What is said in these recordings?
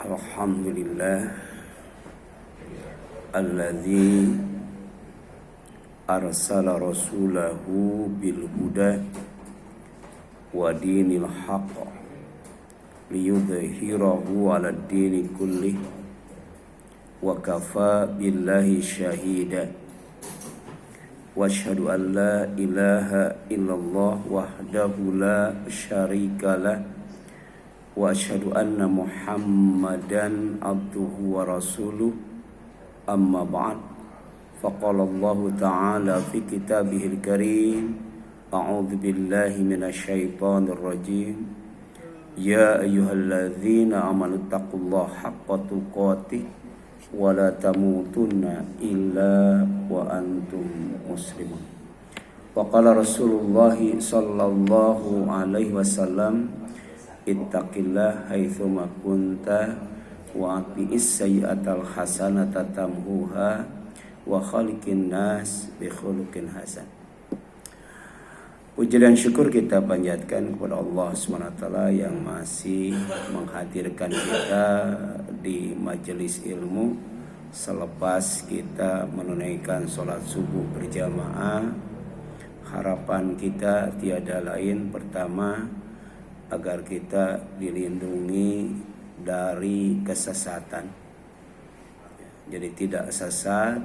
Alhamdulillah alladzi arsala rasulahu bil huda wa dinil haqq liyudhhirahu 'alad dini kullih wa kafa billahi syahida wa asyhadu an la ilaha illallah wahdahu la syarikalah wa asyhadu anna Muhammadan abduhu wa rasuluh amma ba'd faqala Allah ta'ala fi kitabihil karim a'udzu billahi minasy syaithanir rajim ya ayyuhalladzina amanu taqullaha haqqa tuqatih wa la tamutunna illa wa antum muslimun wa qala Rasulullah sallallahu alaihi wasallam ittaqillah haitsuma kunta wa ati'is sayyi'atal hasanata tamhuha wa khaliqin nas bi khuluqin hasan. Puji dan syukur kita panjatkan kepada Allah SWT yang masih menghadirkan kita di majelis ilmu selepas kita menunaikan sholat subuh berjamaah. Harapan kita tiada lain, pertama agar kita dilindungi dari kesesatan. Jadi tidak sesat,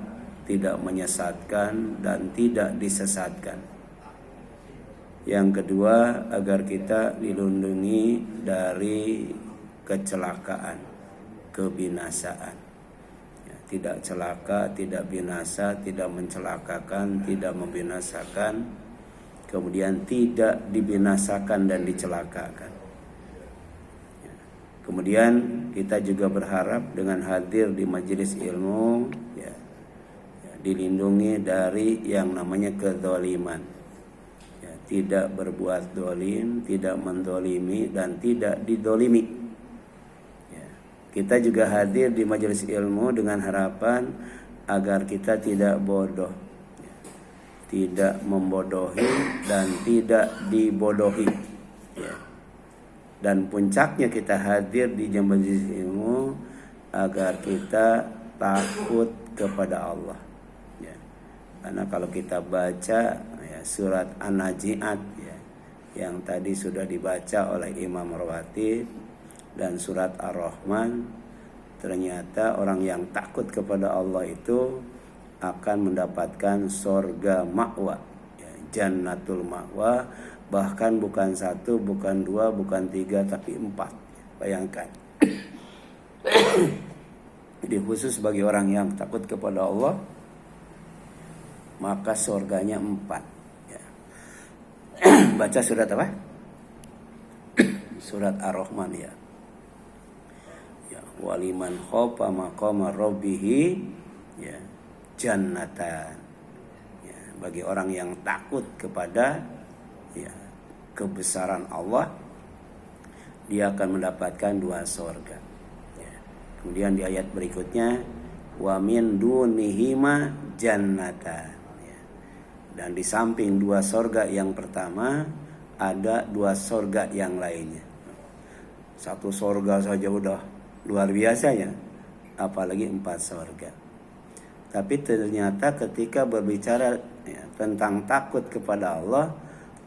tidak menyesatkan, dan tidak disesatkan. Yang kedua, agar kita dilindungi dari kecelakaan, kebinasaan. Tidak celaka, tidak binasa, tidak mencelakakan, tidak membinasakan, kemudian tidak dibinasakan dan dicelakakan. Kemudian kita juga berharap dengan hadir di majelis ilmu dilindungi dari yang namanya kezaliman. Tidak berbuat dolim, tidak mendolimi, dan tidak didolimi. Kita juga hadir di majelis ilmu dengan harapan agar kita tidak bodoh, tidak membodohi dan tidak dibodohi. Dan puncaknya kita hadir di majelis ilmu agar kita takut kepada Allah. Karena kalau kita baca surat An-Nazi'at yang tadi sudah dibaca oleh Imam Rawatib dan surat Ar-Rahman, ternyata orang yang takut kepada Allah itu akan mendapatkan sorga ma'wa, jannatul ma'wa, bahkan bukan satu, bukan dua, bukan tiga, tapi 4. Bayangkan. Jadi khusus bagi orang yang takut kepada Allah, maka sorganya 4. Baca surat apa? Surat Ar-Rahman ya. Waliman khofa maqama rabbih jannatan. Bagi orang yang takut kepada kebesaran Allah, dia akan mendapatkan 2 sorga. Kemudian di ayat berikutnya, wa min dunihima jannatan. Dan di samping 2 sorga yang pertama, ada 2 sorga yang lainnya. 1 sorga saja udah luar biasa ya, apalagi 4 sorga. Tapi ternyata ketika berbicara tentang takut kepada Allah,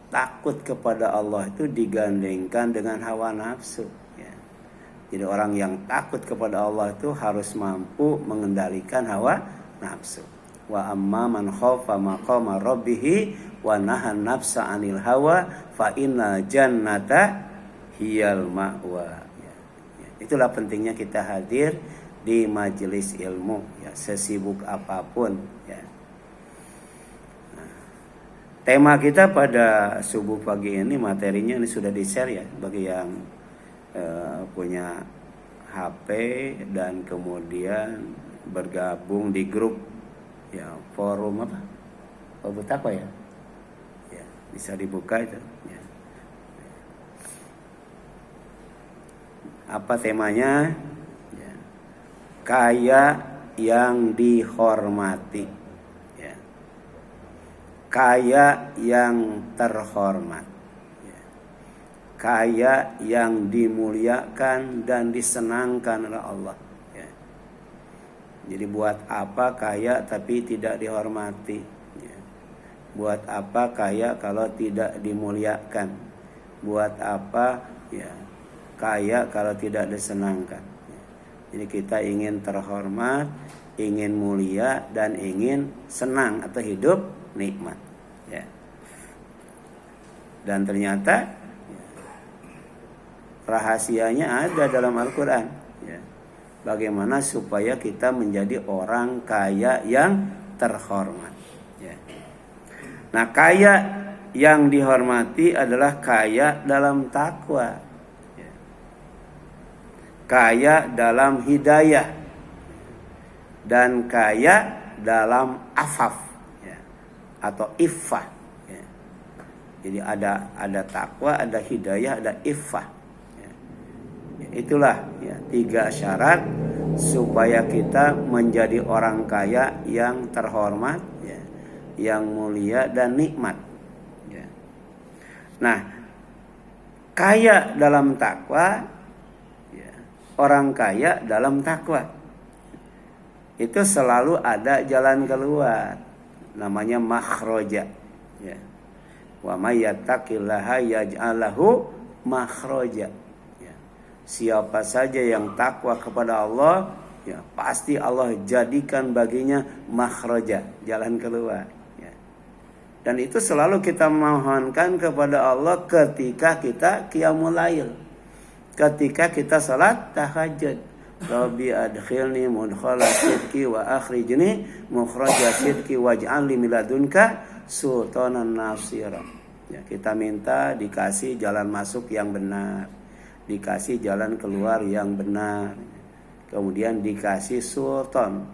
takut kepada Allah itu digandengkan dengan hawa nafsu. Jadi orang yang takut kepada Allah itu harus mampu mengendalikan hawa nafsu. Wa amma man khafa maqama rabbih wa nahan nafsa 'anil hawa fa innal jannata hiyal ma'wa. Itulah pentingnya kita hadir di majelis ilmu sesibuk apapun Tema kita pada subuh pagi ini, materinya ini sudah di-share ya bagi yang punya HP dan kemudian bergabung di grup forum apa? Forum apa ya? Bisa dibuka itu. Apa temanya? Kaya yang dihormati. Kaya yang terhormat. kaya yang dimuliakan dan disenangkan oleh Allah. Ya. Jadi buat apa kaya tapi tidak dihormati? Ya. Buat apa kaya kalau tidak dimuliakan? Buat apa ya kaya kalau tidak disenangkan? Ya. Jadi kita ingin terhormat, ingin mulia, dan ingin senang atau hidup nikmat. Ya. Dan ternyata rahasianya ada dalam Al-Quran. Ya. Bagaimana supaya kita menjadi orang kaya yang terhormat. Ya. Nah, kaya yang dihormati adalah kaya dalam takwa. Ya. Kaya dalam hidayah. Dan kaya dalam afaf. Ya. Atau iffah. Jadi ada takwa, ada hidayah, ada iffah. Ya. Itulah ya 3 syarat supaya kita menjadi orang kaya yang terhormat, ya, yang mulia dan nikmat. Ya. Nah, kaya dalam takwa, ya, orang kaya dalam takwa itu selalu ada jalan keluar, namanya makhroja. Ya. Wa may yattaqillaha yaj'al lahu makhraja. Ya. Siapa saja yang takwa kepada Allah, ya, pasti Allah jadikan baginya makhraja, jalan keluar. Ya. Dan itu selalu kita mohonkan kepada Allah ketika kita qiyamul lail, ketika kita salat tahajud. Rabbi adkhilni mudkhala sidqi wa akhrijni mukhraja sidqi waj'al li min ladunka sultanan nasira. Ya, kita minta dikasih jalan masuk yang benar, dikasih jalan keluar yang benar, kemudian dikasih sultan,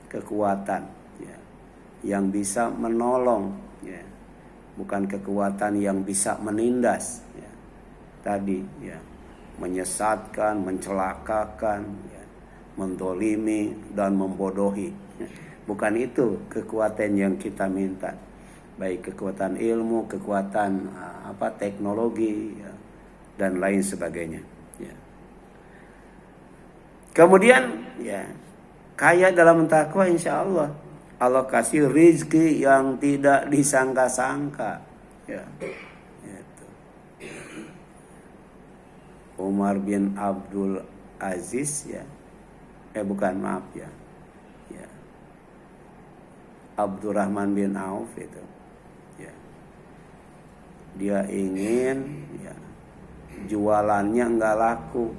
kekuatan, ya, yang bisa menolong, ya, bukan kekuatan yang bisa menindas, ya, tadi, ya, menyesatkan, mencelakakan, ya, mendolimi dan membodohi. Bukan itu kekuatan yang kita minta. Baik kekuatan ilmu, kekuatan teknologi, ya, dan lain sebagainya. Ya. Kemudian, ya, kaya dalam takwa, insya Allah Allah kasih rizki yang tidak disangka-sangka. Ya. Gitu. Umar bin Abdul Aziz, ya, maaf, ya, ya, Abdurrahman bin Auf itu. Dia ingin, ya, jualannya nggak laku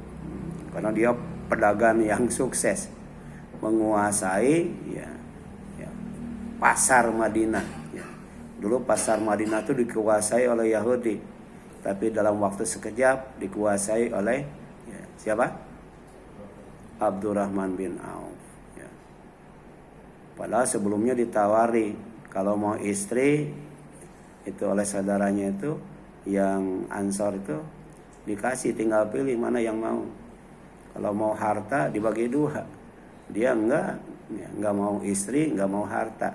karena dia pedagang yang sukses, menguasai, ya, pasar Madinah. Ya. Dulu pasar Madinah itu dikuasai oleh Yahudi, tapi dalam waktu sekejap dikuasai oleh, ya, siapa? Abdurrahman bin Auf. Ya. Padahal sebelumnya ditawari kalau mau istri itu oleh saudaranya itu yang Ansor itu dikasih, tinggal pilih mana yang mau. Kalau mau harta dibagi 2, dia enggak mau istri, enggak mau harta.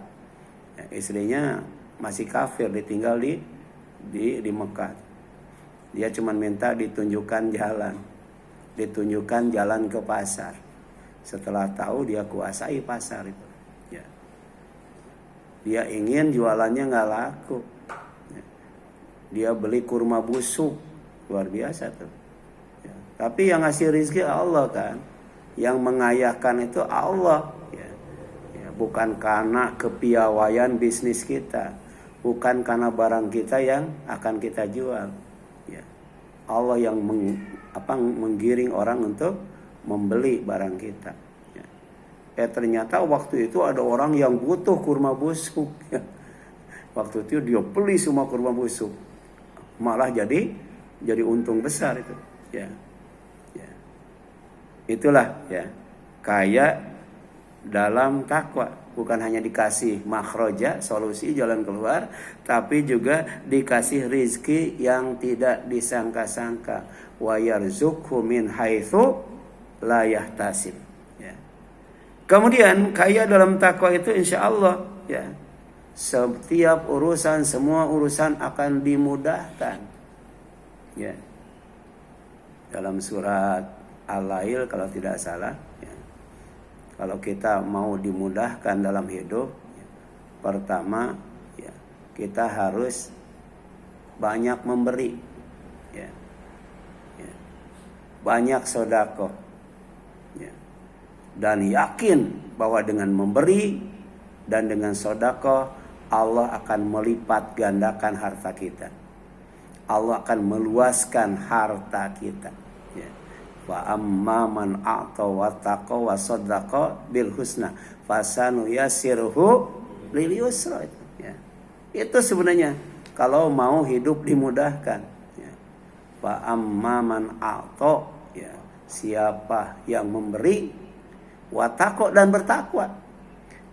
Ya, istrinya masih kafir, ditinggal di Mekah. Dia cuma minta ditunjukkan jalan ke pasar. Setelah tahu dia kuasai pasar itu. Ya. Dia ingin jualannya enggak laku. Dia beli kurma busuk, luar biasa tuh. Ya. Tapi yang ngasih rezeki Allah kan, yang mengayahkan itu Allah. Ya. Ya, bukan karena kepiawaian bisnis kita, bukan karena barang kita yang akan kita jual. Ya. Allah yang menggiring orang untuk membeli barang kita. Ya. Ternyata waktu itu ada orang yang butuh kurma busuk. Ya. Waktu itu dia beli semua kurma busuk. Malah jadi untung besar itu. Ya. Ya. Itulah, ya, kaya dalam takwa. Bukan hanya dikasih makhroja, solusi jalan keluar, tapi juga dikasih rizki yang tidak disangka-sangka. Wa yarzuqhu min haitsu la yahtasib. Ya. Kemudian kaya dalam takwa itu insya Allah, ya, setiap urusan, semua urusan akan dimudahkan. Ya. dalam surat Al-Lail kalau tidak salah, ya. Kalau kita mau dimudahkan dalam hidup, ya, pertama ya, kita harus banyak memberi, ya. Ya. Banyak sedekah, ya. Dan yakin bahwa dengan memberi dan dengan sedekah Allah akan melipat gandakan harta kita. Allah akan meluaskan harta kita, ya. Wa amma man a'ta wattaqa wa saddaqa bil husna fasanuyasiruhu lil yusra, ya. Itu sebenarnya kalau mau hidup dimudahkan, ya. Wa amma man a'ta, ya, siapa yang memberi, wattaqo dan bertakwa,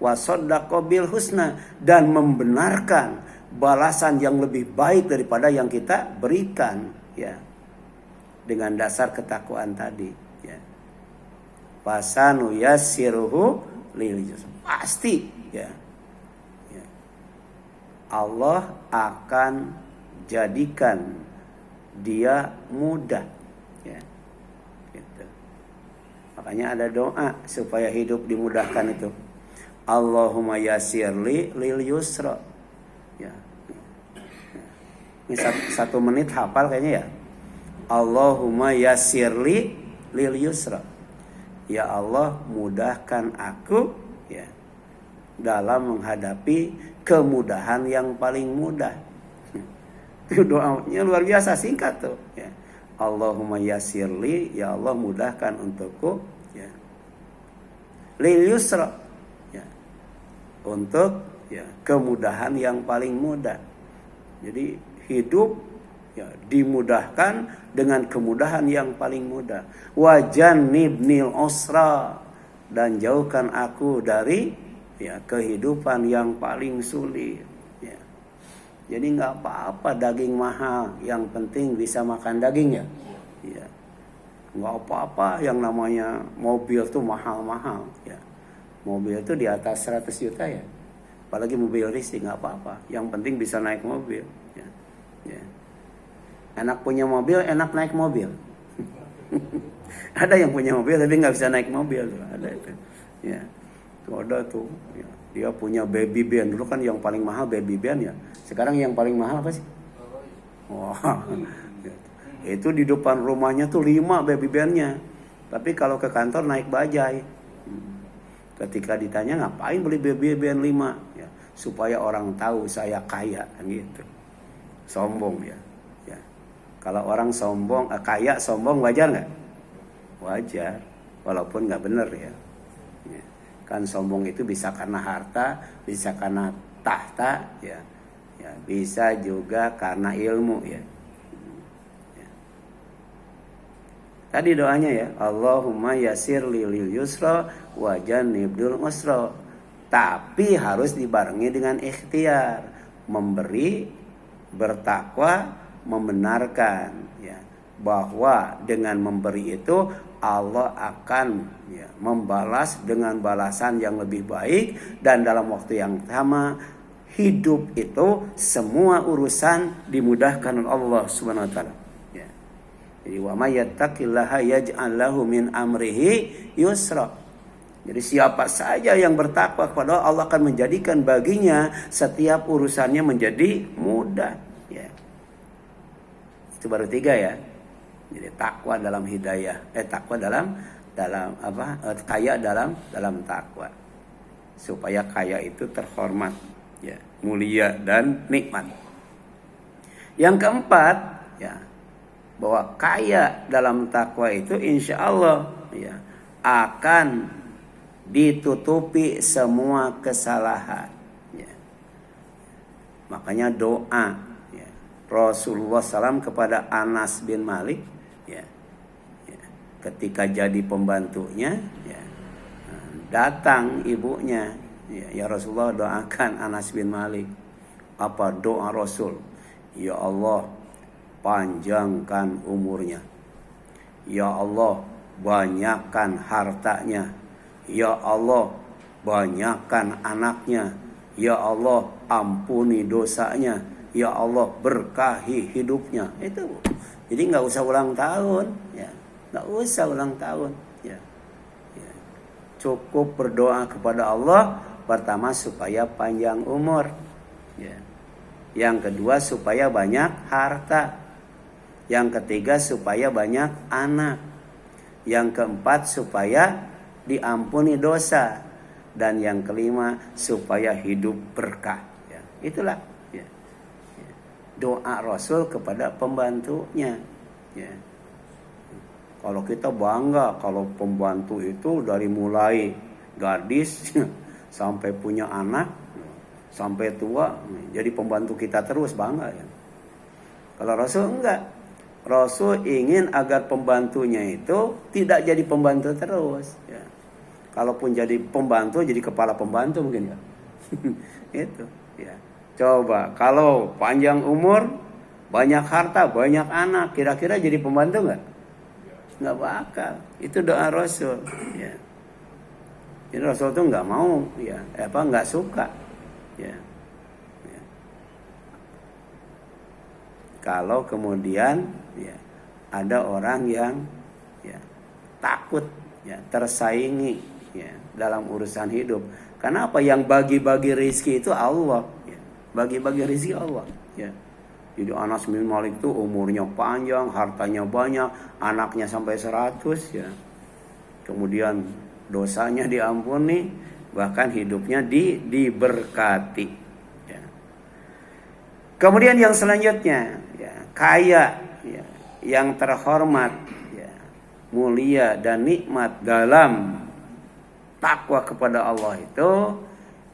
wa saddaqa bil husna dan membenarkan balasan yang lebih baik daripada yang kita berikan, ya, dengan dasar ketakwaan tadi, ya. Fasanu yassiruhu lil yusra, pasti, ya, ya, Allah akan jadikan dia mudah, ya, gitu. Makanya ada doa supaya hidup dimudahkan itu, Allahumma yassirli lil yusra, ya. Ini 1 menit hafal kayaknya, ya. Allahumma yassirli lil yusra, ya Allah mudahkan aku, ya, dalam menghadapi kemudahan yang paling mudah. Itu doanya luar biasa, singkat tuh, ya. Allahumma yassirli, ya Allah mudahkan untukku, ya, lil yusra, ya, untuk, ya, kemudahan yang paling mudah. Jadi hidup, ya, dimudahkan dengan kemudahan yang paling mudah. Wajannibnil usra, dan jauhkan aku dari, ya, kehidupan yang paling sulit, ya. Jadi nggak apa-apa daging mahal, yang penting bisa makan daging, ya. Ya. Nggak apa-apa yang namanya mobil tuh mahal-mahal, ya. Mobil itu di atas 100 juta, ya. Apalagi mobil leasing, nggak apa-apa. Yang penting bisa naik mobil, ya. Ya. Enak punya mobil, enak naik mobil. Ada yang punya mobil tapi nggak bisa naik mobil, tuh. Ada itu, ya. Tuh ada tuh, ya. Dia punya baby band, dulu kan yang paling mahal baby band, ya. Sekarang yang paling mahal apa sih? Wah, itu di depan rumahnya tuh 5 baby bandnya. Tapi kalau ke kantor naik bajai. Ketika ditanya ngapain beli baby band 5, ya, supaya orang tahu saya kaya, kan gitu. Sombong, ya. Ya. Kalau orang sombong, kaya sombong wajar nggak? Wajar, walaupun nggak benar, ya. Ya. Kan sombong itu bisa karena harta, bisa karena tahta, ya. Ya, bisa juga karena ilmu, ya. Ya. Tadi doanya, ya, Allahumma yassir lil yusra wa jannibnil usra. Tapi harus dibarengi dengan ikhtiar, memberi, bertakwa, membenarkan, ya, bahwa dengan memberi itu Allah akan, ya, membalas dengan balasan yang lebih baik, dan dalam waktu yang sama hidup itu semua urusan dimudahkan oleh Allah Subhanahu wa taala, ya. Jadi wa may yattaqillaha yaj'al lahu min amrihi yusra. Jadi siapa saja yang bertakwa kepada Allah akan menjadikan baginya setiap urusannya menjadi mudah, ya. Itu baru 3, ya. Jadi takwa dalam hidayah, takwa dalam apa? Kaya dalam takwa. Supaya kaya itu terhormat, ya, mulia dan nikmat. Yang keempat, ya, bahwa kaya dalam takwa itu insya Allah, ya, akan ditutupi semua kesalahan, ya. Makanya doa, ya, Rasulullah SAW kepada Anas bin Malik, ya, ya, ketika jadi pembantunya, ya, datang ibunya, ya Rasulullah doakan Anas bin Malik. Apa doa Rasul? Ya Allah, panjangkan umurnya. Ya Allah, banyakkan hartanya. Ya Allah, banyakkan anaknya. Ya Allah, ampuni dosanya. ya Allah berkahi hidupnya. Itu. Jadi nggak usah ulang tahun, ya. Nggak usah ulang tahun, ya. Ya. Cukup berdoa kepada Allah pertama supaya panjang umur, ya. Yang kedua supaya banyak harta. Yang ketiga supaya banyak anak. Yang keempat supaya diampuni dosa. Dan yang kelima supaya hidup berkah, ya. Itulah, ya. Ya. Doa Rasul kepada pembantunya, ya. Kalau kita bangga kalau pembantu itu dari mulai gadis sampai punya anak sampai tua jadi pembantu kita terus, bangga, ya. Kalau Rasul enggak. Rasul ingin agar pembantunya itu tidak jadi pembantu terus, ya. Kalaupun jadi pembantu, jadi kepala pembantu mungkin, ya. Itu, ya. Coba kalau panjang umur, banyak harta, banyak anak, kira-kira jadi pembantu enggak? Enggak bakal. Itu doa Rasul, ya. Jadi Rasul itu enggak mau, ya, enggak suka, ya. Ya. Kalau kemudian, ya, ada orang yang, ya, takut, ya, tersaingi, ya, dalam urusan hidup. Karena apa? Yang bagi-bagi rezeki itu Allah, ya. Bagi-bagi rezeki Allah, ya. Jadi Anas bin Malik itu umurnya panjang, hartanya banyak, anaknya sampai 100, ya. Kemudian dosanya diampuni, bahkan hidupnya diberkati, ya. Kemudian yang selanjutnya, ya, kaya, ya, yang terhormat, ya, mulia dan nikmat dalam takwa kepada Allah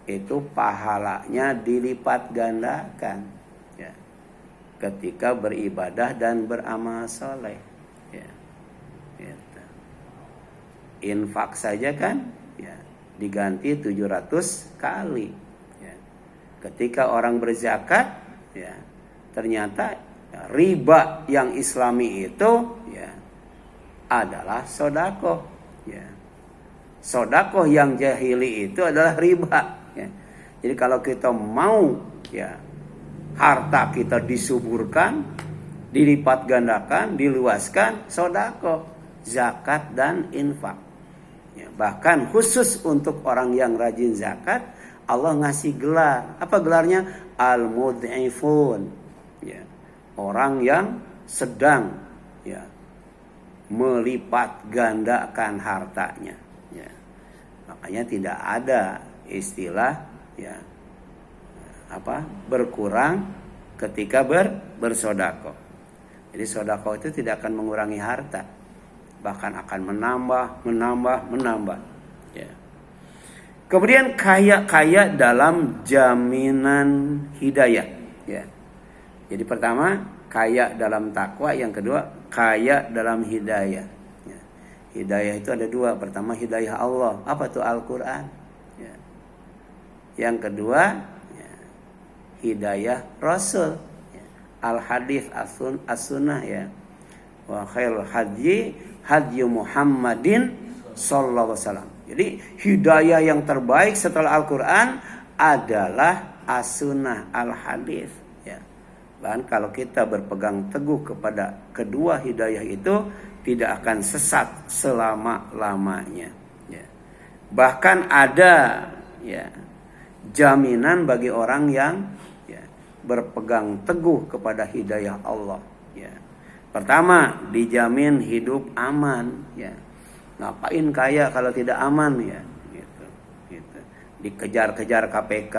itu pahalanya dilipat gandakan, ya, ketika beribadah dan beramal soleh, ya. Gitu. Infak saja kan, ya, diganti 700 kali, ya. Ketika orang berzakat, ya, ternyata, ya, riba yang islami itu, ya, adalah sodakoh, ya. Sodakoh yang jahili itu adalah riba, ya. Jadi kalau kita mau, ya, harta kita disuburkan, dilipat gandakan, diluaskan, sodakoh, zakat dan infak, ya. Bahkan khusus untuk orang yang rajin zakat, Allah ngasih gelar. Apa gelarnya? Al-mud'ifun, ya. Orang yang sedang, ya, melipat gandakan hartanya, ya. Makanya tidak ada istilah, ya, berkurang ketika bersedekah. Jadi sedekah itu tidak akan mengurangi harta, bahkan akan menambah, ya. Kemudian kaya dalam jaminan hidayah, ya. Jadi pertama kaya dalam takwa, yang kedua kaya dalam hidayah, ya. Hidayah itu ada dua. Pertama hidayah Allah, apa tuh? Al-Quran, ya. Yang kedua, ya, hidayah Rasul, ya. Al-Hadis as-sunnah, ya. Wa khairul hadyi Muhammadin sallallahu alaihi wasallam. Jadi hidayah yang terbaik setelah Al-Quran adalah as-sunnah, al-hadis, ya. Bahkan kalau kita berpegang teguh kepada kedua hidayah itu, tidak akan sesat selama-lamanya, ya. Bahkan ada, ya, jaminan bagi orang yang, ya, berpegang teguh kepada hidayah Allah, ya. Pertama, dijamin hidup aman, ya. Ngapain kaya kalau tidak aman, ya, gitu. Dikejar-kejar KPK.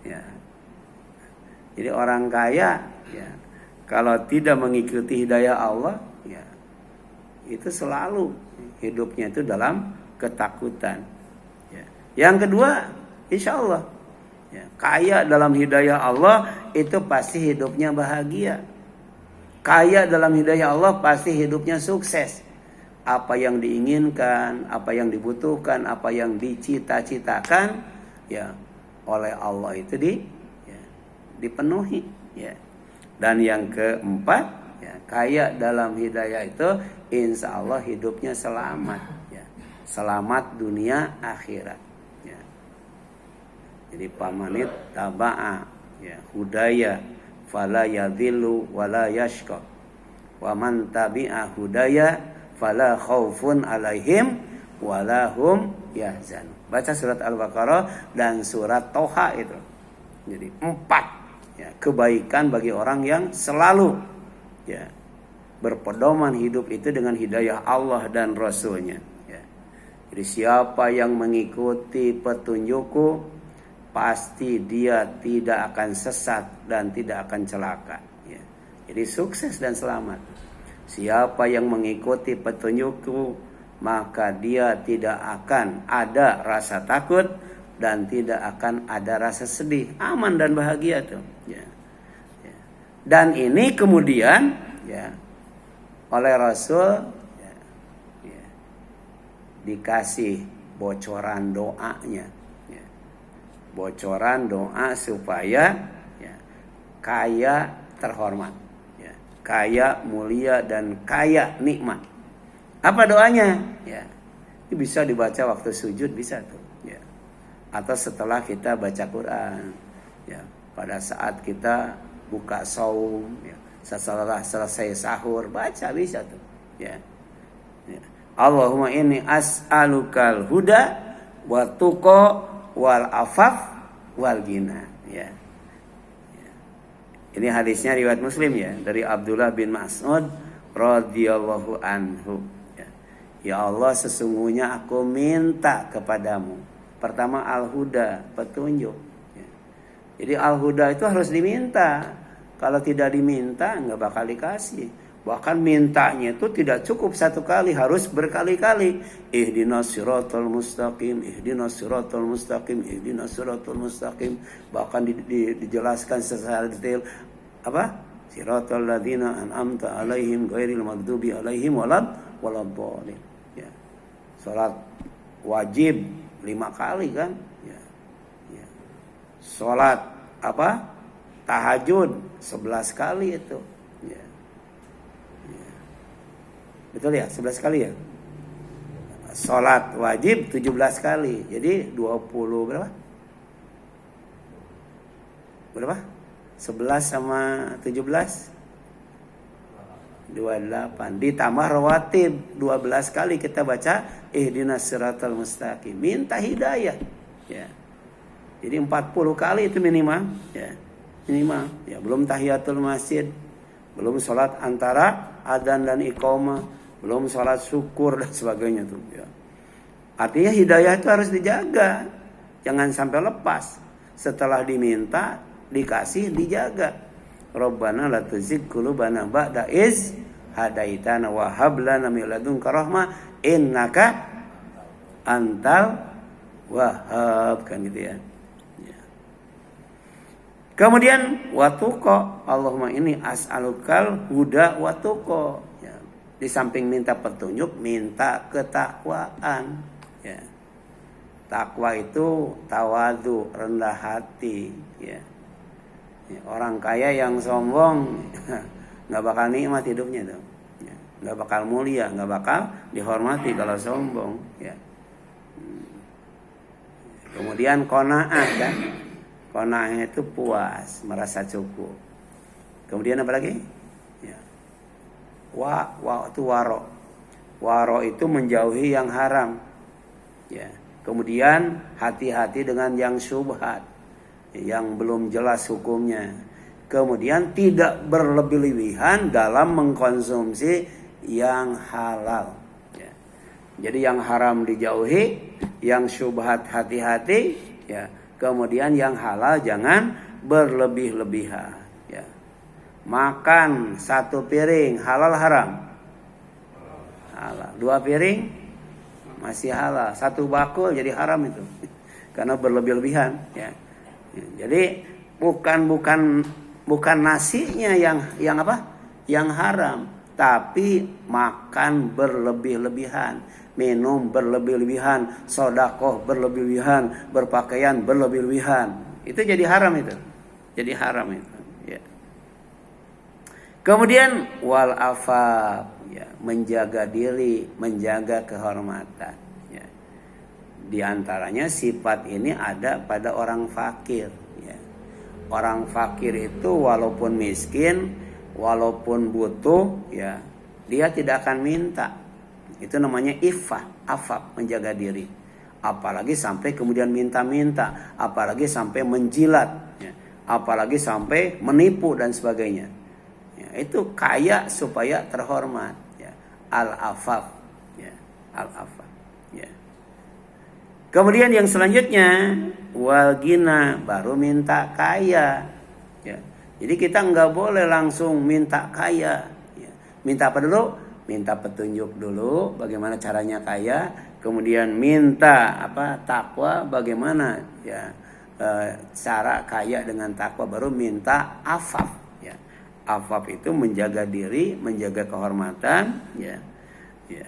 Ya. Jadi orang kaya, ya, kalau tidak mengikuti hidayah Allah, ya, itu selalu hidupnya itu dalam ketakutan, ya. Yang kedua, insya Allah, ya, kaya dalam hidayah Allah itu pasti hidupnya bahagia. Kaya dalam hidayah Allah pasti hidupnya sukses. Apa yang diinginkan, apa yang dibutuhkan, apa yang dicita-citakan, ya, oleh Allah itu dipenuhi, ya. Dan yang keempat, ya, kaya dalam hidayah itu insya Allah hidupnya selamat, ya. Selamat dunia akhirat, ya. Jadi pamanit taba'a ya, hudaya fala yadhillu wala yashqa wa man tabi'a hudaya fala khaufun alaihim wala hum yahzan. Baca surat Al-Baqarah dan surat Toha itu. Jadi 4 ya, kebaikan bagi orang yang selalu ya berpedoman hidup itu dengan hidayah Allah dan Rasulnya ya. Jadi siapa yang mengikuti petunjukku, pasti dia tidak akan sesat dan tidak akan celaka ya. Jadi sukses dan selamat. Siapa yang mengikuti petunjukku, maka dia tidak akan ada rasa takut dan tidak akan ada rasa sedih, aman dan bahagia tuh ya. Ya. Dan ini kemudian ya oleh Rasul ya, ya, dikasih bocoran doanya ya. Bocoran doa supaya ya, kaya terhormat ya, kaya mulia dan kaya nikmat. Apa doanya ya, ini bisa dibaca waktu sujud, bisa tuh ya, atau setelah kita baca Quran ya, pada saat kita buka saum ya, setelah selesai sahur baca, bisa tuh ya. Ya. Allahumma inni as'alukal huda wa tuqa wal afaf wal ghina ya. Ya. Ini hadisnya riwayat Muslim ya, dari Abdullah bin Mas'ud radhiyallahu anhu ya. Ya Allah, sesungguhnya aku minta kepadamu pertama al-huda, petunjuk ya. Jadi al-huda itu harus diminta. Kalau tidak diminta nggak bakal dikasih. Bahkan mintanya itu tidak cukup satu kali, harus berkali-kali. Ihdinas siratal mustaqim, ihdinas siratal mustaqim, ihdinas siratal mustaqim. Bahkan dijelaskan secara detail apa? Siratal ladzina an'amta alaihim ghairil maghdubi alaihim waladdallin. Ya. Salat wajib 5 kali kan? Ya. Ya. Salat apa? Tahajud 11 kali itu ya. Ya. Betul ya, 11 kali ya. Salat wajib 17 kali. Jadi 20 berapa? Berapa? 11 sama 17 28. Ditambah rawatib 12 kali kita baca ihdinas siratal mustaqim, minta hidayah ya. Jadi 40 kali itu minimal ya. Minimal ya, belum tahiyatul masjid, belum sholat antara adzan dan iqamah, belum sholat syukur dan sebagainya tuh ya. Artinya hidayah itu harus dijaga, jangan sampai lepas. Setelah diminta dikasih, dijaga. Rabbana la tuzigh qulubana ba'da iz hadaitana wa hab lana min ladunka rahmah innaka antal wahhab, kan gitu ya. Kemudian watuqo, Allahumma ini as'alukal huda watuqo ya. Di samping minta petunjuk, minta ketakwaan ya. Takwa itu tawadu, rendah hati ya. Ya, orang kaya yang sombong nggak bakal nikmat hidupnya tuh ya. Nggak bakal mulia, nggak bakal dihormati kalau sombong ya. Kemudian qanaah kan, qanaah itu puas, merasa cukup. Kemudian apa lagi? Ya. Wa itu waro. Waro itu menjauhi yang haram. Ya. Kemudian hati-hati dengan yang syubhat, yang belum jelas hukumnya. Kemudian tidak berlebih-lebihan dalam mengkonsumsi yang halal. Ya. Jadi yang haram dijauhi, yang syubhat hati-hati, ya. Kemudian yang halal jangan berlebih-lebihan ya. Makan 1 piring halal haram? Halal. 2 piring masih halal. 1 bakul jadi haram itu. Karena berlebih-lebihan ya. Jadi bukan nasinya yang apa? Yang haram, tapi makan berlebih-lebihan, minum berlebih-lebihan, sedekah berlebih-lebihan, berpakaian berlebih-lebihan. Itu jadi haram itu. Jadi haram itu, ya. Kemudian wal afaf, ya, menjaga diri, menjaga kehormatan, ya. Di antaranya sifat ini ada pada orang fakir, ya. orang fakir itu walaupun miskin, walaupun butuh, ya dia tidak akan minta. Itu namanya iffah, afaf, menjaga diri. Apalagi sampai kemudian minta-minta, apalagi sampai menjilat, ya. Apalagi sampai menipu dan sebagainya. Ya, itu kaya supaya terhormat, ya. Al-afaf, ya. Al-afaf, ya. Kemudian yang selanjutnya wal ghina, baru minta kaya, ya. Jadi kita nggak boleh langsung minta kaya, ya. Minta apa dulu? Minta petunjuk dulu bagaimana caranya kaya, kemudian minta takwa, bagaimana ya cara kaya dengan takwa, baru minta afaf, ya. Afaf itu menjaga diri, menjaga kehormatan, ya, ya,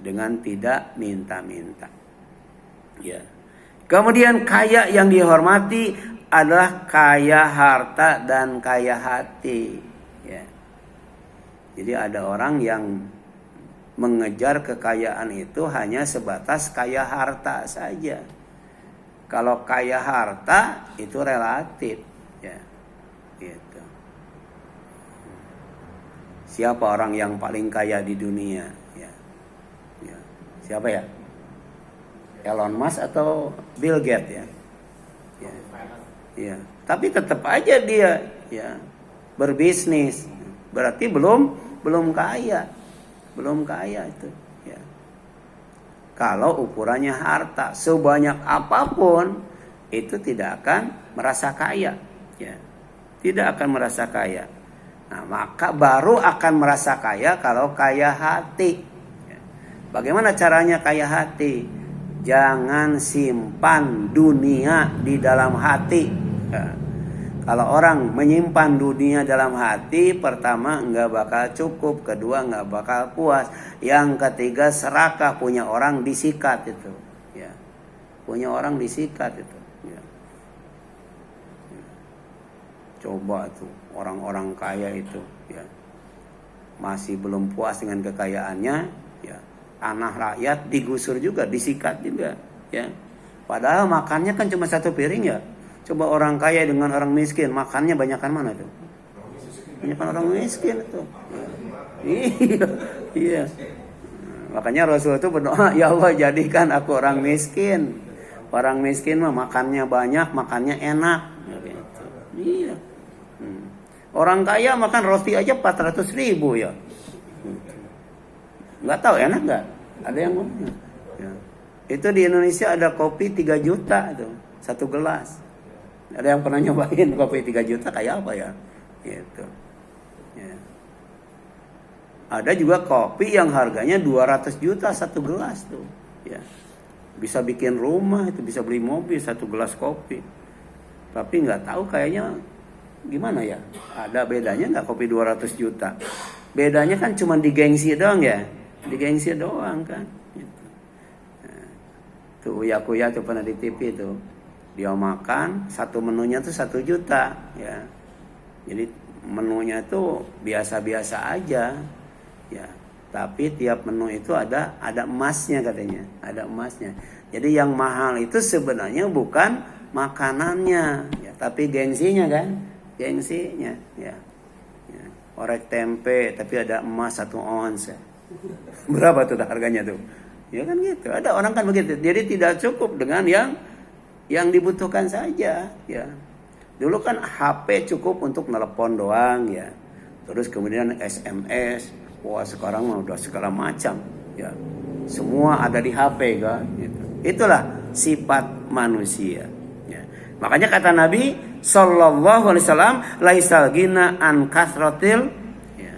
dengan tidak minta-minta, ya. Kemudian kaya yang dihormati adalah kaya harta dan kaya hati, ya. Jadi ada orang yang mengejar kekayaan itu hanya sebatas kaya harta saja. Kalau kaya harta itu relatif, ya, gitu. Siapa orang yang paling kaya di dunia? Ya, ya. Siapa ya? Elon Musk atau Bill Gates, ya? Ya, ya. Tapi tetap aja dia, ya, berbisnis. Berarti belum kaya, itu, ya. Kalau ukurannya harta sebanyak apapun itu tidak akan merasa kaya, ya, tidak akan merasa kaya. Nah, maka baru akan merasa kaya kalau kaya hati, ya. Bagaimana caranya kaya hati? Jangan simpan dunia di dalam hati, ya. Kalau orang menyimpan dunia dalam hati, pertama nggak bakal cukup, kedua nggak bakal puas, yang ketiga serakah, punya orang disikat itu, ya, punya orang disikat itu, ya. Coba tuh orang-orang kaya itu, ya, masih belum puas dengan kekayaannya, ya, tanah rakyat digusur juga, disikat juga, ya. Padahal makannya kan cuma satu piring, ya. Coba orang kaya dengan orang miskin, makannya banyakan mana tuh? Banyakan orang miskin tuh. Iya, iya. Makanya Rasul itu berdoa, ya Allah jadikan aku orang miskin. Orang miskin mah makannya banyak, makannya enak. Iya. Orang kaya makan roti aja 400.000, ya. Nggak tahu enak nggak? Ada yang ngomong. Ya. Itu di Indonesia ada kopi 3 juta tuh, 1 gelas. Ada yang pernah nyobain kopi 3 juta kayak apa ya? Gitu. Ya. Ada juga kopi yang harganya 200 juta 1 gelas tuh, ya. Bisa bikin rumah, itu bisa beli mobil 1 gelas kopi. Tapi nggak tahu kayaknya gimana ya? Ada bedanya nggak kopi 200 juta? Bedanya kan cuma di gengsi doang, ya. Di gengsi doang kan. Gitu. Nah, tuh Uya-Kuya tuh pernah di TV tuh. Dia makan satu menunya tuh 1 juta, ya. Jadi menunya tuh biasa-biasa aja, ya. Tapi tiap menu itu ada emasnya katanya, ada emasnya. Jadi yang mahal itu sebenarnya bukan makanannya, ya, tapi gengsinya kan, gengsinya, ya. Ya. Orek tempe tapi ada emas 1 ons. Ya. Berapa tuh harganya tuh? Ya kan gitu. Ada orang kan begitu. Jadi tidak cukup dengan yang dibutuhkan saja, ya. Dulu kan HP cukup untuk telepon doang, ya. Terus kemudian SMS. Wah, sekarang mah udah segala macam, ya. Semua ada di HP kan, gitu. Itulah sifat manusia, ya. Makanya kata Nabi sallallahu alaihi wasallam, laisal ghina an kasratil, ya,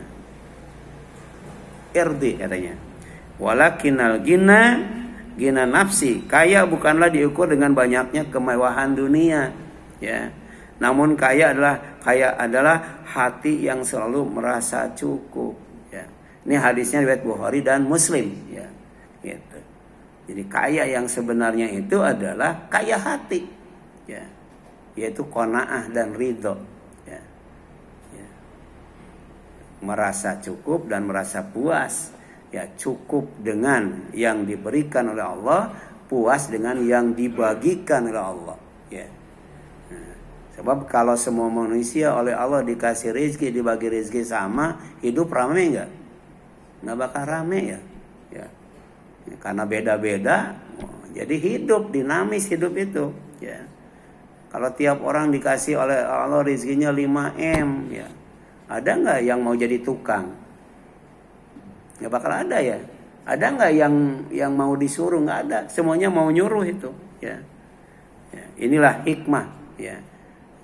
irdi katanya. Walakinal ghina nafsi, kaya bukanlah diukur dengan banyaknya kemewahan dunia, ya. Namun kaya adalah hati yang selalu merasa cukup, ya. Ini hadisnya riwayat Bukhari dan Muslim, ya. Gitu. Jadi kaya yang sebenarnya itu adalah kaya hati, ya. Yaitu qanaah dan ridho, ya. Ya. Merasa cukup dan merasa puas. Ya, cukup dengan yang diberikan oleh Allah, puas dengan yang dibagikan oleh Allah, ya. Nah, Sebab kalau semua manusia oleh Allah dikasih rezeki, dibagi rezeki sama, hidup rame nggak? Nggak bakal rame ya. Ya. Karena beda-beda, jadi hidup dinamis hidup itu. Ya. Kalau tiap orang dikasih oleh Allah rezekinya 5M, ya, ada nggak yang mau jadi tukang? Nggak bakal ada ya. Ada nggak yang mau disuruh? Nggak ada. Semuanya mau nyuruh itu. Ya. Ya. Inilah hikmah. Ya.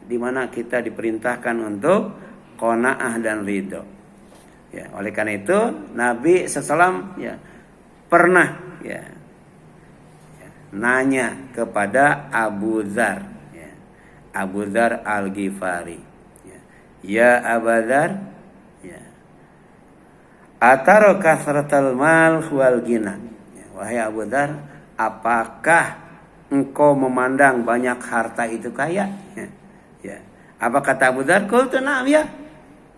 Dimana kita diperintahkan untuk qanaah dan ridho. Ya, oleh karena itu Nabi SAW ya pernah ya nanya kepada Abu Dzar, ya, Abu Dzar Al-Ghifari, ya Abu Dzar, ya, ataro kasratal mal wal ghina, ya, wahai Abu Dzar, apakah engkau memandang banyak harta itu kaya? Ya. Apa kata Abu Dzar? Qultu na'am, ya.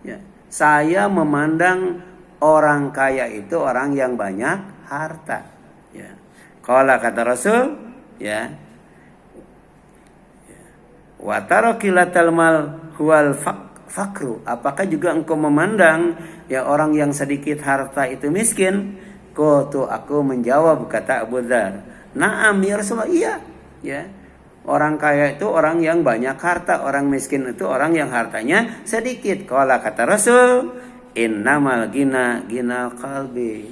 Ya. Saya memandang orang kaya itu orang yang banyak harta. Ya. Qala kata Rasul, ya. Wa tarakilatal mal huwal fakru. Apakah juga engkau memandang ya orang yang sedikit harta itu miskin? Qultu, aku menjawab kata Abu Dzar, na'am ya Rasulullah, iya. Ya. Orang kaya itu orang yang banyak harta, orang miskin itu orang yang hartanya sedikit. Qala kata Rasul, innamal ghina ghina qalbi.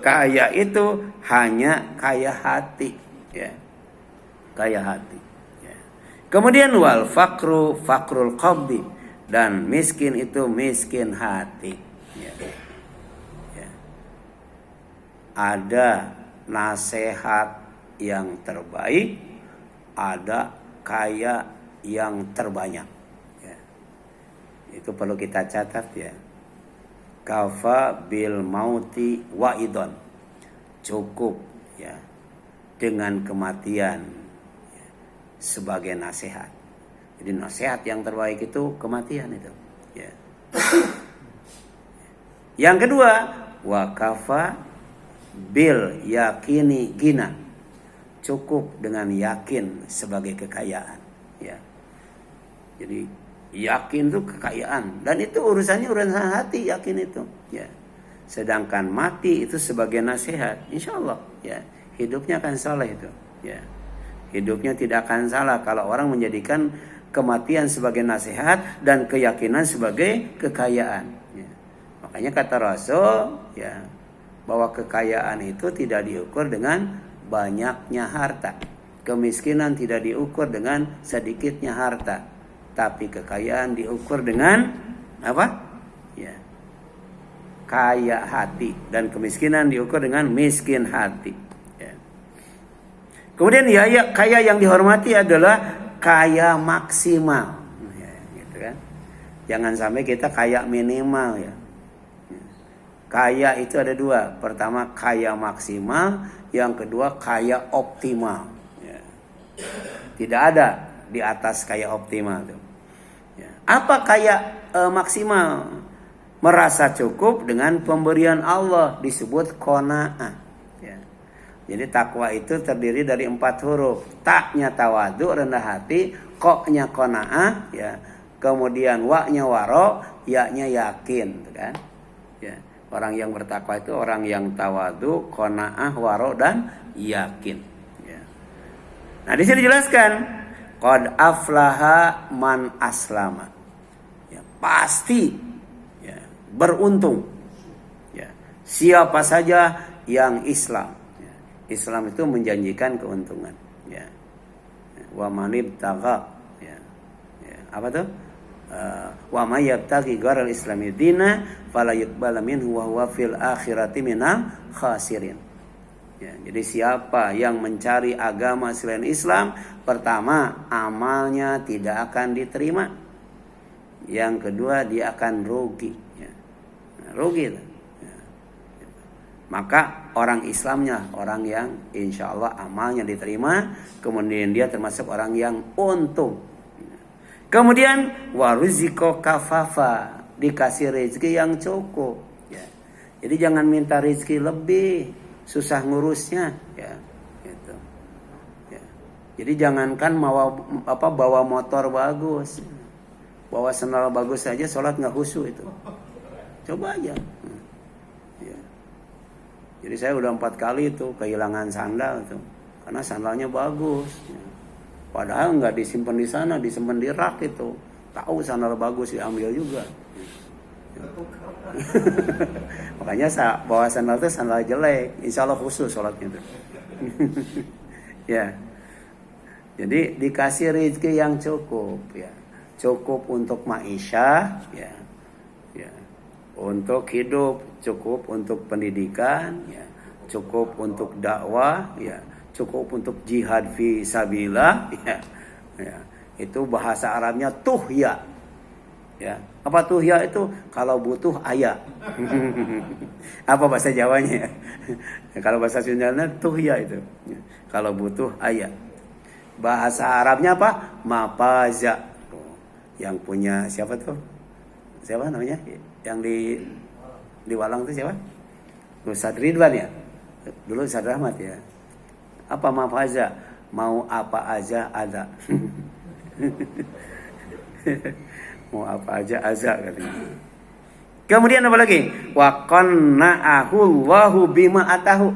Kaya itu hanya kaya hati, ya. Kaya hati, ya. Kemudian wal fakru fakrul qalbi, dan miskin itu miskin hati, ya. Ya. Ada nasihat yang terbaik, ada kaya yang terbanyak, ya. Itu perlu kita catat ya. Kafa bil mauti wa'idon, cukup ya dengan kematian ya, sebagai nasihat. Jadi nasihat yang terbaik itu kematian itu, ya. Yang kedua, wa kafa bil yakini gina, cukup dengan yakin sebagai kekayaan, ya. Jadi yakin itu kekayaan, dan itu urusan hati, yakin itu, ya. Sedangkan mati itu sebagai nasihat, insya Allah, ya, hidupnya akan salah itu, ya. Hidupnya tidak akan salah kalau orang menjadikan kematian sebagai nasihat dan keyakinan sebagai kekayaan, ya. Makanya kata Rasul, ya, bahwa kekayaan itu tidak diukur dengan banyaknya harta, kemiskinan tidak diukur dengan sedikitnya harta, tapi kekayaan diukur dengan apa? Ya, kaya hati, dan kemiskinan diukur dengan miskin hati. Ya. Kemudian ya, kaya yang dihormati adalah kaya maksimal, ya, gitu kan? Jangan sampai kita kaya minimal, ya. Kaya itu ada dua. Pertama kaya maksimal, yang kedua kaya optimal, ya. Tidak ada di atas kaya optimal itu, ya. Apa kaya maksimal? Merasa cukup dengan pemberian Allah, disebut qanaah, ya. Jadi takwa itu terdiri dari 4 huruf. Taknya tawadu, rendah hati, koknya qanaah, ya. Kemudian wa-nya waro, ya-nya yakin, kan? Ya. Orang yang bertakwa itu orang yang tawadu, qanaah, waro, dan yakin, ya. Nah, di sini dijelaskan qad aflaha man aslama, ya, pasti, ya, beruntung, ya, siapa saja yang Islam, ya. Islam itu menjanjikan keuntungan, ya. Wa man ibtagha, ya. Ya, apa tuh? Wa may yabtaghi ghairal islami dina fala yuqbal minhu wa huwa fil akhirati minal khasirin. Ya, jadi siapa yang mencari agama selain Islam, pertama amalnya tidak akan diterima. Yang kedua dia akan rugi, ya. Rugi. Ya. Maka orang Islamnya orang yang insya Allah amalnya diterima, kemudian dia termasuk orang yang untung. Kemudian waruziko kafafa, dikasih rezeki yang cukup, ya. Jadi jangan minta rezeki lebih, susah ngurusnya, ya, gitu, ya. Jadi jangankan bawa motor bagus, bawa sandal bagus saja sholat nggak khusyuk itu. Coba aja. Ya. Jadi saya udah 4 kali itu kehilangan sandal itu, karena sandalnya bagus. Ya. Padahal nggak disimpan di sana, disimpan di rak itu. Tahu sandal bagus diambil juga. Ya. Makanya bawa sandal itu sandal jelek, insya Allah khusyuk sholatnya itu. Ya. Jadi dikasih rezeki yang cukup, ya, cukup untuk ma'isyah, ya, ya, untuk hidup, cukup untuk pendidikan, ya, cukup untuk dakwah, ya, cukup untuk jihad fi sabilillah, ya, ya. Itu bahasa Arabnya tuhya, ya. Apa tuhya itu? Kalau butuh ayah. Apa bahasa Jawanya? Kalau bahasa Sundanya tuhya itu. Kalau butuh ayah. Bahasa Arabnya apa? Mapaza. Yang punya siapa tuh? Siapa namanya? Yang di Walang tuh siapa? Ustaz Ridwan ya? Dulu Ustaz Rahmat ya. Apa mapaza? Mau apa aja ada. Mau apa aja ada katanya. Kemudian apa lagi? Wa qanna'ahu Allahu bima atahu.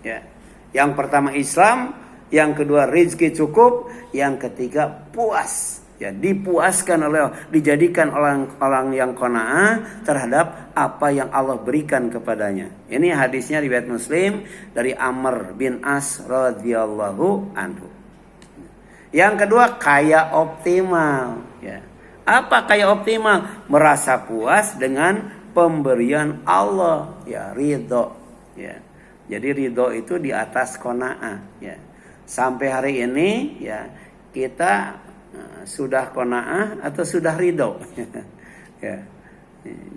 Ya. Yang pertama Islam, yang kedua rezeki cukup, yang ketiga puas, ya, dipuaskan oleh, dijadikan orang yang qanaah terhadap apa yang Allah berikan kepadanya. Ini hadisnya riwayat Muslim dari Amr bin As radhiyallahu anhu. Yang kedua kaya optimal, ya. Apa kaya optimal? Merasa puas dengan pemberian Allah, ya, ridho, ya. Jadi ridho itu di atas qanaah, ya. Sampai hari ini, ya, kita sudah qanaah atau sudah ridho. Ya.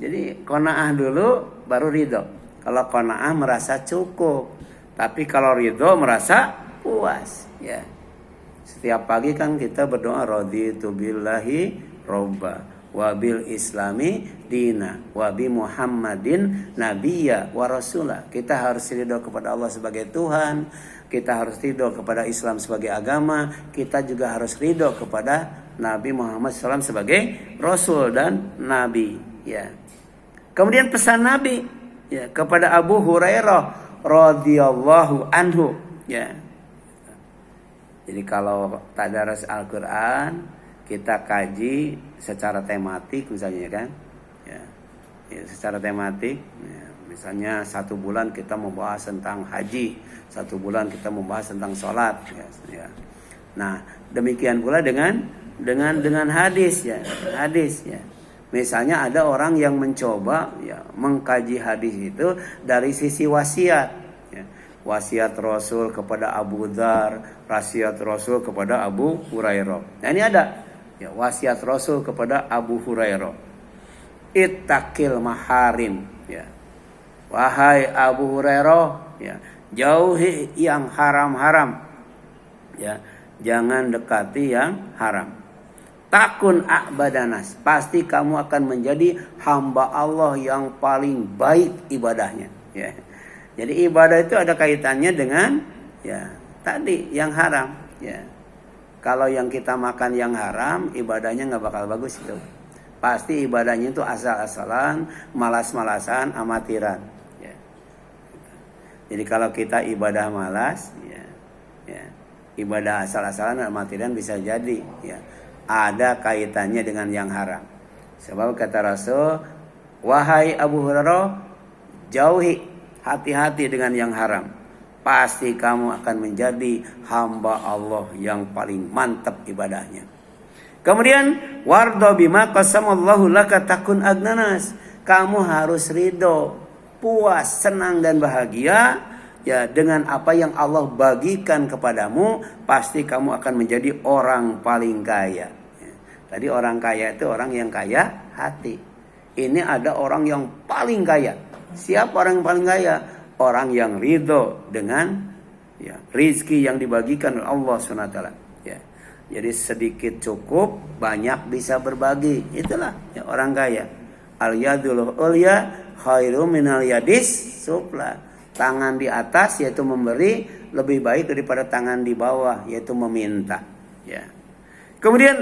Jadi qanaah dulu baru ridho. Kalau qanaah merasa cukup, tapi kalau ridho merasa puas, ya. Setiap pagi kan kita berdoa raditu billahi robba wa bil islami dina wa bi muhammadin nabiyya wa rasulah. Kita harus ridho kepada Allah sebagai Tuhan, kita harus ridho kepada Islam sebagai agama, kita juga harus ridho kepada Nabi Muhammad SAW sebagai Rasul dan Nabi, ya. Kemudian pesan Nabi, ya, kepada Abu Hurairah radhiyallahu anhu, ya. Jadi kalau tadarus Al-Quran kita kaji secara tematik misalnya, kan, ya, ya, secara tematik, ya. Misalnya 1 bulan kita membahas tentang haji, 1 bulan kita membahas tentang sholat, ya. Nah demikian pula dengan hadis, ya, hadis, ya. Misalnya ada orang yang mencoba, ya, mengkaji hadis itu dari sisi wasiat, ya. Wasiat Rasul kepada Abu Dzar, wasiat Rasul kepada Abu Hurairah. Nah ini ada, ya, wasiat Rasul kepada Abu Hurairah. Ittaqil maharim, ya. Wahai Abu Hurairah, ya, jauhi yang haram-haram, ya, jangan dekati yang haram. Takun a'badanas, pasti kamu akan menjadi hamba Allah yang paling baik ibadahnya, ya. Jadi ibadah itu ada kaitannya dengan, ya, tadi yang haram, ya. Kalau yang kita makan yang haram, ibadahnya nggak bakal bagus itu. Pasti ibadahnya itu asal-asalan, malas-malasan, amatiran, ya. Jadi kalau kita ibadah malas, ya, ya, ibadah asal-asalan, amatiran bisa jadi, ya, ada kaitannya dengan yang haram. Sebab kata Rasul, wahai Abu Hurairah, jauhi, hati-hati dengan yang haram. Pasti kamu akan menjadi hamba Allah yang paling mantap ibadahnya. Kemudian wardo bima qasamallahu laka takun agnanas. Kamu harus ridho, puas, senang dan bahagia, ya, dengan apa yang Allah bagikan kepadamu. Pasti kamu akan menjadi orang paling kaya, ya. Tadi orang kaya itu orang yang kaya hati. Ini ada orang yang paling kaya. Siapa orang yang paling kaya? Orang yang ridho dengan, ya, rizki yang dibagikan oleh Allah SWT, ya. Jadi sedikit cukup, banyak bisa berbagi. Itulah, ya, orang kaya. Al yadul ulya khairu minal yadis sufla. Tangan di atas yaitu memberi lebih baik daripada tangan di bawah yaitu meminta. Ya. Kemudian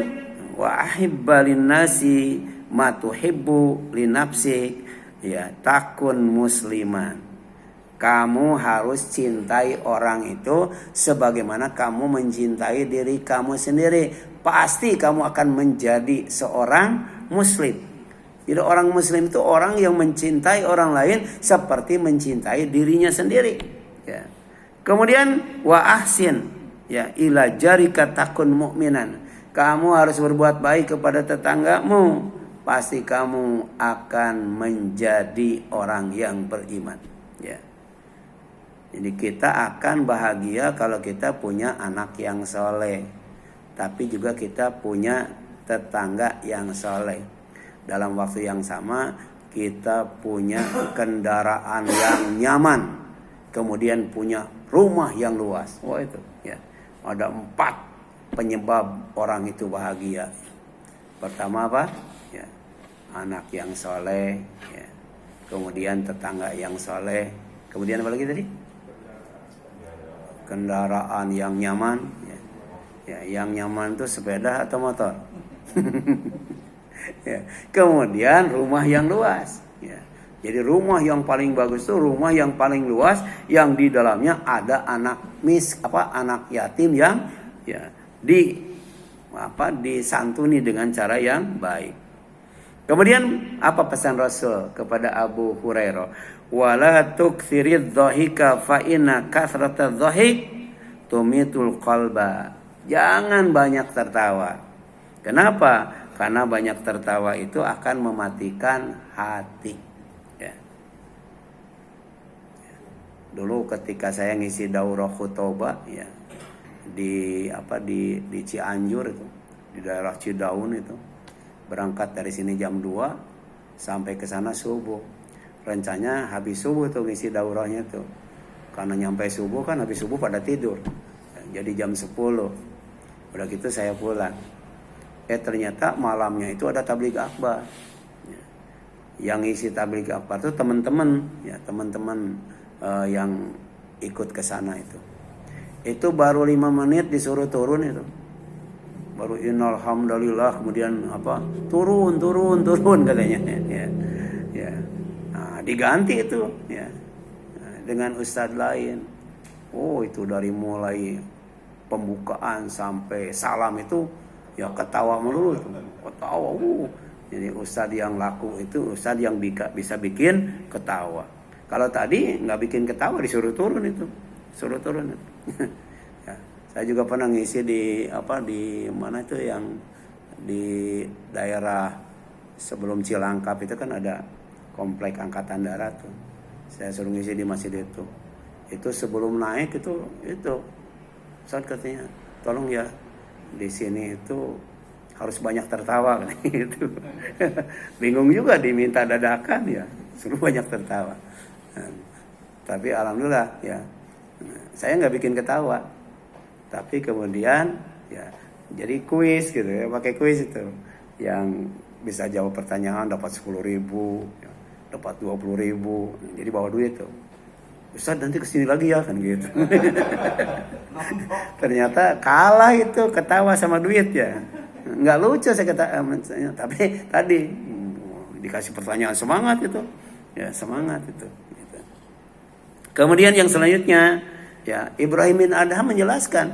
wa ahibbalin nasi ma tuhibbu li nafsik, ya, takun musliman. Kamu harus cintai orang itu sebagaimana kamu mencintai diri kamu sendiri. Pasti kamu akan menjadi seorang muslim. Jadi orang muslim itu orang yang mencintai orang lain seperti mencintai dirinya sendiri. Ya. Kemudian wa ahsin, ya, ila jarika takun mu'minan. Kamu harus berbuat baik kepada tetanggamu. Pasti kamu akan menjadi orang yang beriman. Ya. Jadi kita akan bahagia kalau kita punya anak yang soleh. Tapi juga kita punya tetangga yang soleh. Dalam waktu yang sama kita punya kendaraan yang nyaman. Kemudian punya rumah yang luas. Wah itu, ya. Ada 4 penyebab orang itu bahagia. Pertama apa? Ya, anak yang soleh. Ya. Kemudian tetangga yang soleh. Kemudian apa lagi tadi? Kendaraan yang nyaman. Ya, ya, yang nyaman itu sepeda atau motor? Ya. Kemudian rumah yang luas. Ya. Jadi rumah yang paling bagus itu rumah yang paling luas yang di dalamnya ada anak anak yatim yang, ya, disantuni dengan cara yang baik. Kemudian apa pesan Rasul kepada Abu Hurairah? Wala tuktsiridz dhahika fa inna kathratadz dhahik tumitul qalba. Jangan banyak tertawa. Kenapa? Karena banyak tertawa itu akan mematikan hati. Ya. Dulu ketika saya ngisi daurah khutbah, ya, di Cianjur itu, di daerah Cidaun itu, berangkat dari sini jam 2 sampai ke sana subuh. Rencananya habis subuh tuh ngisi daurahnya tuh. Karena nyampe subuh kan habis subuh pada tidur. Jadi jam 10. Udah gitu saya pulang. Ternyata malamnya itu ada tabligh akbar. Yang isi tabligh akbar itu teman-teman, ya, teman-teman yang ikut ke sana itu. Itu baru 5 menit disuruh turun itu. Baru innal hamdalillah, kemudian turun katanya. Ya. Ya. Nah, diganti itu, ya, dengan ustadz lain. Oh, itu dari mulai pembukaan sampai salam itu, ya, ketawa melulu tuh. Ketawa. Jadi ustadz yang laku itu ustadz yang bisa bikin ketawa. Kalau tadi nggak bikin ketawa disuruh turun itu. Suruh turun itu. Ya, saya juga pernah ngisi di mana itu yang di daerah sebelum Cilangkap itu kan ada komplek angkatan darat tuh. Saya suruh ngisi di masjid itu. Itu sebelum naik itu Ustadz katanya, tolong ya di sini itu harus banyak tertawa kan gitu. Bingung juga diminta dadakan, ya, suruh banyak tertawa. Tapi alhamdulillah, ya, saya nggak bikin ketawa. Tapi kemudian, ya, jadi kuis gitu, ya, pakai kuis itu yang bisa jawab pertanyaan dapat 10.000, ya, dapat 20.000, jadi bawa duit tuh. Ustaz nanti kesini lagi ya kan gitu. Ternyata kalah itu, ketawa sama duit, ya. Nggak lucu saya kata, tapi tadi dikasih pertanyaan semangat itu, ya, semangat itu. Gitu. Kemudian yang selanjutnya, ya, Ibrahim bin Adham menjelaskan,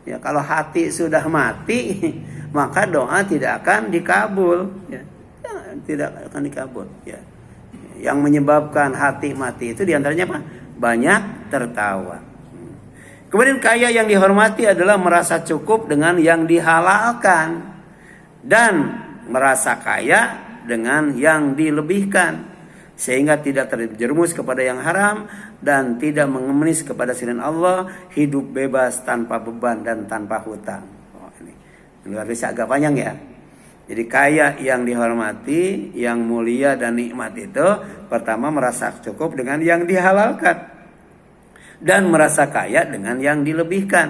ya, kalau hati sudah mati maka doa tidak akan dikabul, ya, tidak akan dikabul, ya. Yang menyebabkan hati mati itu diantaranya apa? Banyak tertawa. Kemudian kaya yang dihormati adalah merasa cukup dengan yang dihalalkan dan merasa kaya dengan yang dilebihkan, sehingga tidak terjerumus kepada yang haram dan tidak mengemis kepada selain Allah, hidup bebas tanpa beban dan tanpa hutang. Oh, ini luar biasa, agak panjang, ya. Jadi kaya yang dihormati, yang mulia dan nikmat itu pertama merasa cukup dengan yang dihalalkan dan merasa kaya dengan yang dilebihkan,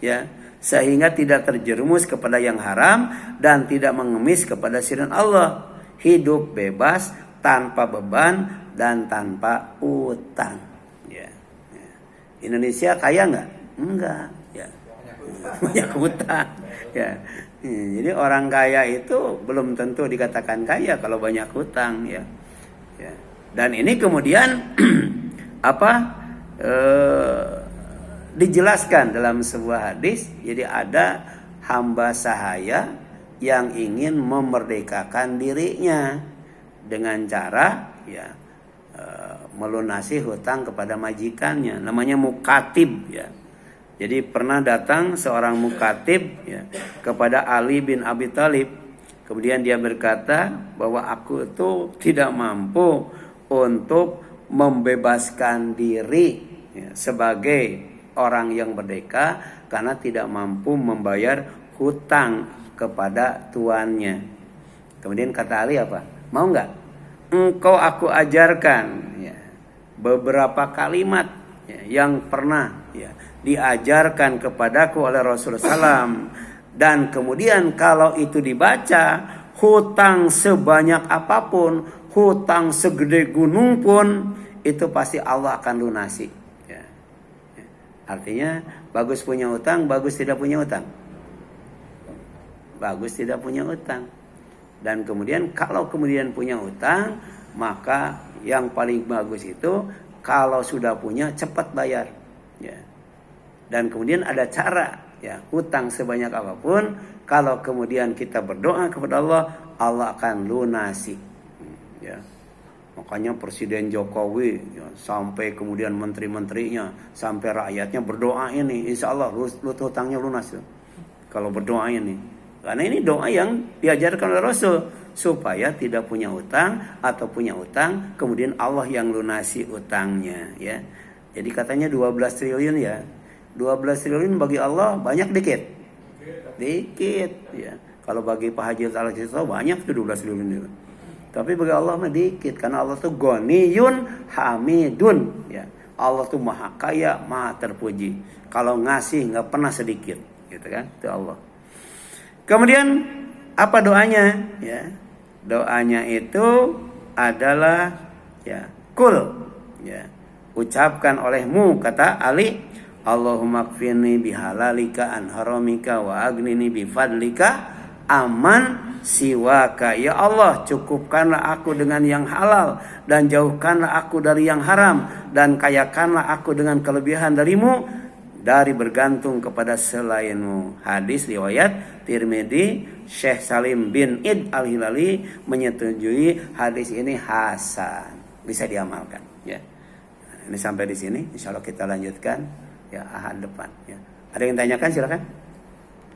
ya, sehingga tidak terjerumus kepada yang haram dan tidak mengemis kepada selain Allah, hidup bebas tanpa beban dan tanpa utang, ya. Indonesia kaya nggak? Enggak, ya. Banyak hutang, ya. Jadi orang kaya itu belum tentu dikatakan kaya kalau banyak hutang, ya. Ya. Dan ini kemudian dijelaskan dalam sebuah hadis. Jadi ada hamba sahaya yang ingin memerdekakan dirinya dengan cara ya melunasi hutang kepada majikannya, namanya mukatib, ya. Jadi pernah datang seorang mukatib ya kepada Ali bin Abi Thalib. Kemudian dia berkata bahwa aku itu tidak mampu untuk membebaskan diri ya, sebagai orang yang merdeka karena tidak mampu membayar hutang kepada tuannya. Kemudian kata Ali apa? Mau nggak? Engkau aku ajarkan ya, beberapa kalimat ya, yang pernah ya, diajarkan kepadaku oleh Rasulullah SAW, dan kemudian kalau itu dibaca, hutang sebanyak apapun, hutang segede gunung pun, itu pasti Allah akan lunasi. Ya. Ya. Artinya bagus punya hutang, bagus tidak punya hutang. Bagus tidak punya hutang. Dan kemudian kalau kemudian punya hutang, maka yang paling bagus itu kalau sudah punya cepat bayar. Ya. Dan kemudian ada cara ya, hutang sebanyak apapun, kalau kemudian kita berdoa kepada Allah, Allah akan lunasi. Ya. Makanya Presiden Jokowi ya, sampai kemudian menteri-menterinya, sampai rakyatnya berdoa ini, insya Allah hutangnya lunas. Ya. Kalau berdoa ini, karena ini doa yang diajarkan oleh Rasul supaya tidak punya hutang, atau punya hutang kemudian Allah yang lunasi utangnya. Ya. Jadi katanya 12 triliun ya. 12 triliun bagi Allah banyak dikit? Dikit ya. Kalau bagi Pak Haji Al-Kisah banyak tuh 12 triliun itu. Tapi bagi Allah mah dikit, karena Allah tuh Ghaniyun Hamidun ya. Allah tuh maha kaya, maha terpuji. Kalau ngasih nggak pernah sedikit, gitu kan? Itu Allah. Kemudian apa doanya? Ya. Doanya itu adalah ya, kul ya. Ucapkan olehmu, kata Ali, Allahumma kfirni bihalalika an haramika wa agnini bifadlika aman siwaka. Ya Allah, cukupkanlah aku dengan yang halal dan jauhkanlah aku dari yang haram, dan kayakanlah aku dengan kelebihan darimu dari bergantung kepada selainmu. Hadis riwayat Tirmidzi. Syekh Salim bin Id Al-Hilali menyetujui hadis ini hasan, bisa diamalkan ya. Ini sampai di sini, insyaallah kita lanjutkan ya ahad depan ya. Ada yang tanyakan silakan.